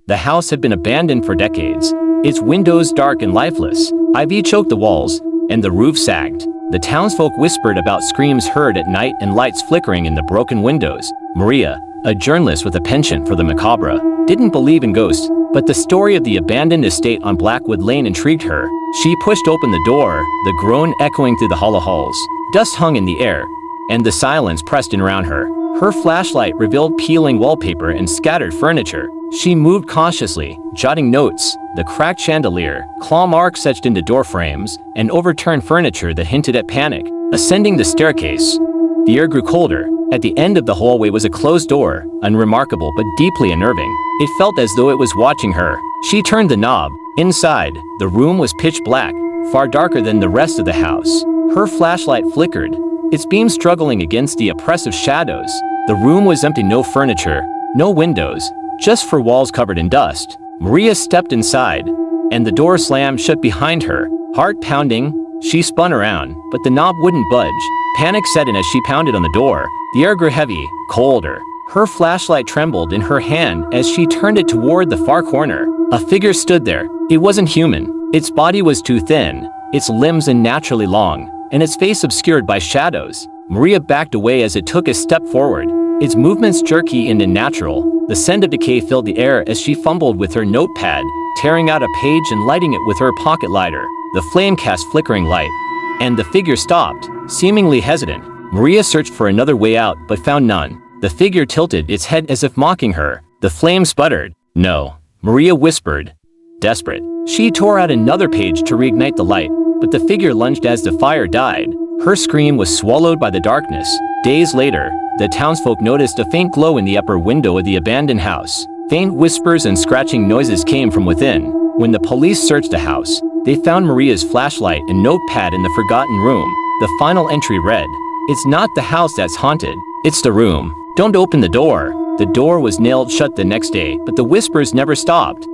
The house had been abandoned for decades, its windows dark and lifeless, ivy choked the walls, and the roof sagged. The townsfolk whispered about screams heard at night and lights flickering in the broken windows. Maria, a journalist with a penchant for the macabre, didn't believe in ghosts, but the story of the abandoned estate on Blackwood Lane intrigued her. She pushed open the door, the groan echoing through the hollow halls. Dust hung in the air, and the silence pressed in around her. Her flashlight revealed peeling wallpaper and scattered furniture. She moved cautiously, jotting notes: the cracked chandelier, claw marks etched into door frames, and overturned furniture that hinted at panic. Ascending the staircase, the air grew colder. At the end of the hallway was a closed door, unremarkable but deeply unnerving. It felt as though it was watching her. She turned the knob. Inside, the room was pitch black, far darker than the rest of the house. Her flashlight flickered, its beam struggling against the oppressive shadows. The room was empty, no furniture, no windows, just four walls covered in dust. Maria stepped inside, and the door slammed shut behind her. Heart pounding, she spun around, but the knob wouldn't budge. Panic set in as she pounded on the door. The air grew heavy, colder. Her flashlight trembled in her hand as she turned it toward the far corner. A figure stood there. It wasn't human. Its body was too thin, its limbs unnaturally long, and its face obscured by shadows. Maria backed away as it took a step forward, its movements jerky and unnatural. The scent of decay filled the air as she fumbled with her notepad, tearing out a page and lighting it with her pocket lighter. The flame cast flickering light, and the figure stopped, seemingly hesitant. Maria searched for another way out but found none. The figure tilted its head as if mocking her. The flame sputtered. "No," Maria whispered, desperate. She tore out another page to reignite the light, but the figure lunged as the fire died. Her scream was swallowed by the darkness. Days later, the townsfolk noticed a faint glow in the upper window of the abandoned house. Faint whispers and scratching noises came from within. When the police searched the house, they found Maria's flashlight and notepad in the forgotten room. The final entry read, "It's not the house that's haunted, it's the room. Don't open the door." The door was nailed shut the next day, but the whispers never stopped.